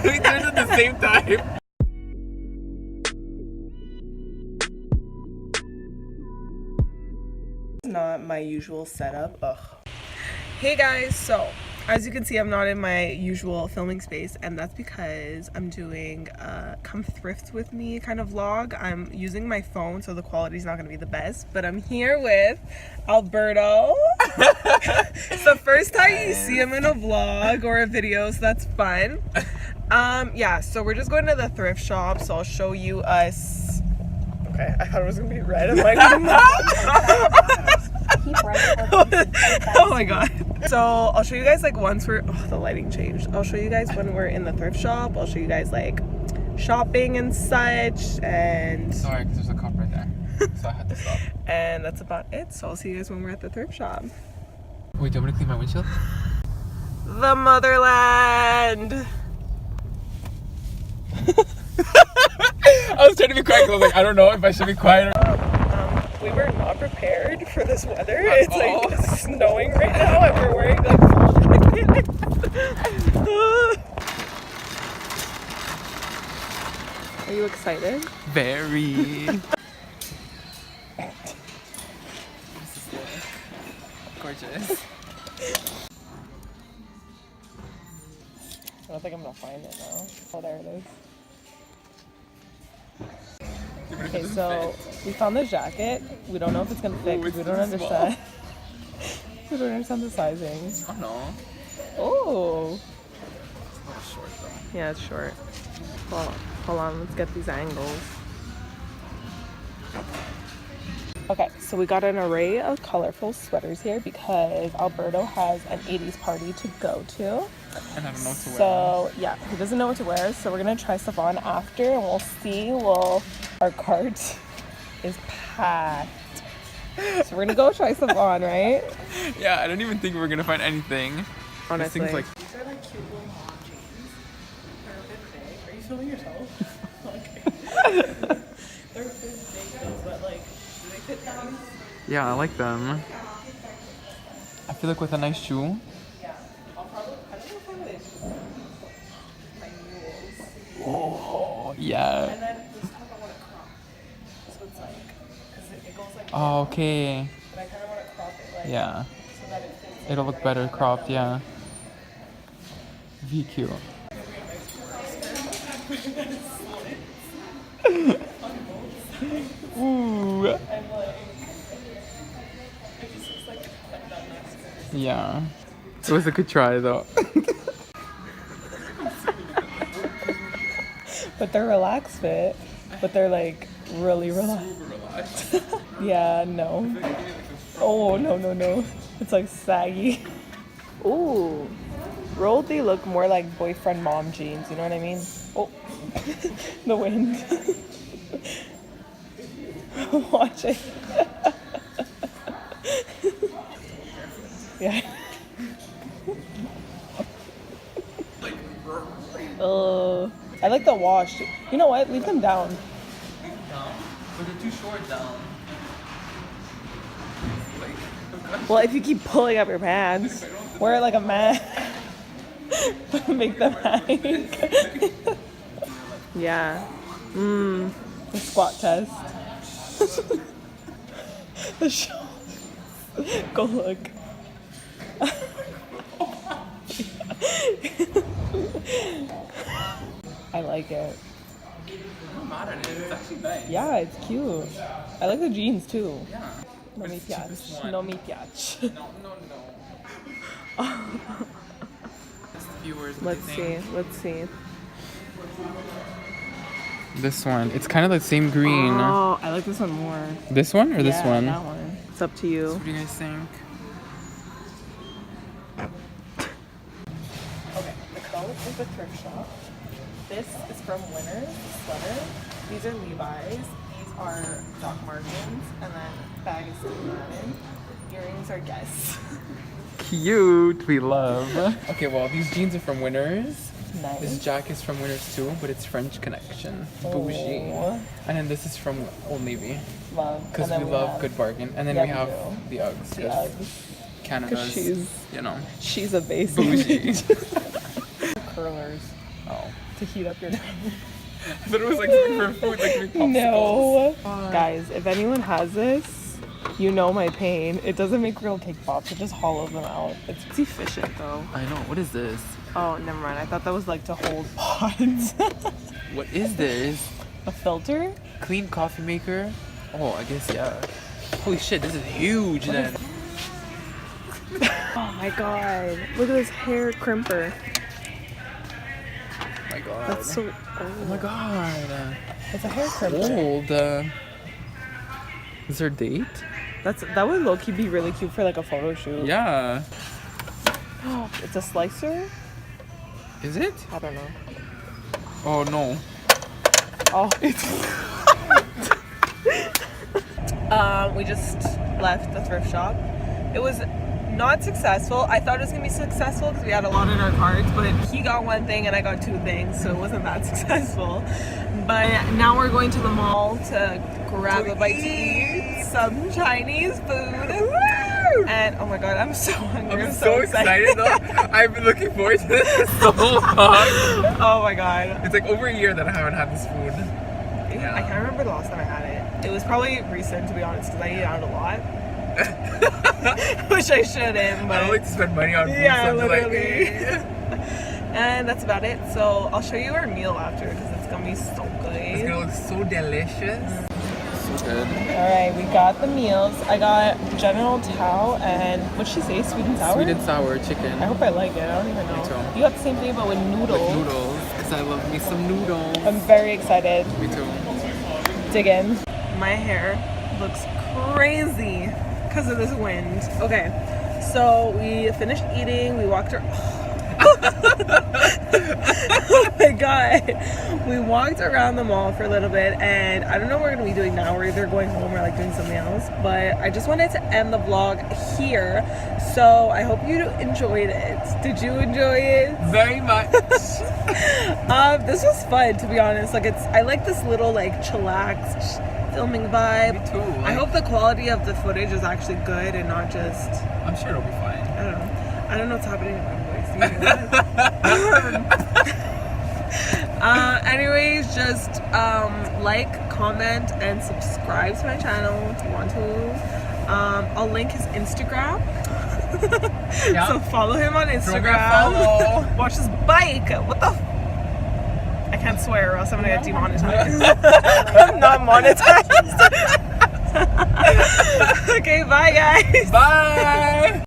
We did it at the same time. Not my usual setup. Ugh. Hey guys, so as you can see, I'm not in my usual filming space, and that's because I'm doing a come thrift with me kind of vlog. I'm using my phone, so the quality's not gonna be the best, but I'm here with Alberto. It's the first time you see him in a vlog or a video, so that's fun. Yeah, so we're just going to the thrift shop, so I'll show you us. Okay, I thought it was gonna be red. I'm like, oh my god. So I'll show you guys like once we're, oh, the lighting changed. I'll show you guys when we're in the thrift shop. I'll show you guys like shopping and such, and sorry, because there's a cop right there, so I had to stop. And that's about it. So I'll see you guys when we're at the thrift shop. Wait, do you want me to clean my windshield? The motherland. I was trying to be quiet because I was like, I don't know if I should be quiet or... We were not prepared for this weather. It's like snowing right now, and we're wearing like full jacket. Are you excited? Very. Gorgeous. I don't think I'm gonna find it now. Oh, there it is. Okay, so we found the jacket. We don't know if it's gonna fit because we don't understand. We don't understand the sizing. Oh no. Oh. It's a little short though. Yeah, it's short. Well, hold on, let's get these angles. Okay, so we got an array of colorful sweaters here because Alberto has an 80s party to go to. And I don't know what to wear. So yeah, he doesn't know what to wear, so we're gonna try stuff on after and we'll see. Our cart is packed. So we're gonna go try stuff on, right? Yeah, I don't even think we're gonna find anything. Honestly. These things like... These are like cute little mom jeans. They're a bit big. Are you filming yourself? Okay. They're a bit big though, but like, do they fit down? Yeah, I like them. I feel like with a nice shoe. Yeah. I'll probably, I don't know if I would. My mules. Oh, yeah. And then this top I want to crop. So it's like, because it goes like. Oh, okay. But I kind of want to crop it like. Yeah. So that it fits. It'll look better cropped, yeah. VQ. Ooh. Yeah. It was a good try though. But they're relaxed fit. But they're like really relaxed. Yeah, no. Oh, no. It's like saggy. Ooh. Rolled, they look more like boyfriend mom jeans, you know what I mean? Oh, the wind. Watch it. Yeah. Oh, I like the wash. You know what? Leave them down. Down? But they're too short down. Well, if you keep pulling up your pants, wear it like a man. Make them hang. Yeah. The squat test. The show. Go look. I like it. I'm not mad at it. It's actually nice. Yeah, it's cute. I like the jeans too. Yeah. No mi piace. No mi piace. No. Viewers, Let's see. This one. It's kind of the same green. Oh, I like this one more. This one or this one? That one. It's up to you. What do you guys think? Okay, the color is the thrift shop. This is from Winners, the sweater. These are Levi's. These are Doc Martens. And then bag is Steve Madden. Earrings are Guess. Cute. We love. Okay, well, these jeans are from Winners. Nice. This jacket's from Winners too, but it's French Connection. Bougie. Oh. And then this is from Old Navy. Love. Because we love good bargain. And then Yeah, we have do. the Uggs. The 'cause Uggs. Canada's, she's- you know. She's a basic. Bougie. Curlers. Oh. to heat up your dough. I thought it was like looking for food, like to make popsicles. No. Guys, if anyone has this, you know my pain. It doesn't make real cake pops, it just hollows them out. It's efficient though. I know. What is this? Oh, never mind. I thought that was like to hold pods. What is this? A filter? Clean coffee maker? Oh, I guess, yeah. Holy shit, this is huge then. Oh my god. Look at this hair crimper. Oh my god. That's so old. Oh my god. It's a hair crimper. Old. Is there a date? That would low-key be really cute for like a photo shoot. Yeah. It's a slicer? Is it? I don't know. Oh no. Oh, it's we just left the thrift shop. It was not successful. I thought it was gonna be successful because we had a lot in our carts, but he got one thing and I got two things, so it wasn't that successful. But now we're going to the mall to grab a bite to eat, some Chinese food. And oh my god, I'm so hungry. I'm so excited though. I've been looking forward to this so long. Oh my god. It's like over a year that I haven't had this food. Yeah. I can't remember the last time I had it. It was probably recent, to be honest, because I eat out a lot. Which I shouldn't, but I don't like to spend money on food. yeah, so literally. Like, And that's about it. So I'll show you our meal after because it's gonna be so good. it's gonna look so delicious. So good. Alright, we got the meals. I got General Tao and what'd she say? Sweet and sour? Sweet and sour chicken. I hope I like it. I don't even know. Me too. You got the same thing but with noodles. With noodles, because I love me some noodles. I'm very excited. Me too. Dig in. My hair looks crazy because of this wind. Okay, so we finished eating. We walked around. Oh my god. We walked around the mall for a little bit and I don't know what we're gonna be doing now. We're either going home or like doing something else. But I just wanted to end the vlog here. So I hope you enjoyed it. Did you enjoy it? Very much. This was fun to be honest. Like I like this little like chillaxed filming vibe. Me too. I hope the quality of the footage is actually good and not just I'm sure it'll be fine. I don't know what's happening in my voice. Anyways, just like, comment, and subscribe to my channel if you want to. I'll link his Instagram. Yeah. So follow him on Instagram. Follow. Watch his bike. What the? I can't swear or else I'm gonna get demonetized. I'm not monetized. Okay, bye guys. Bye.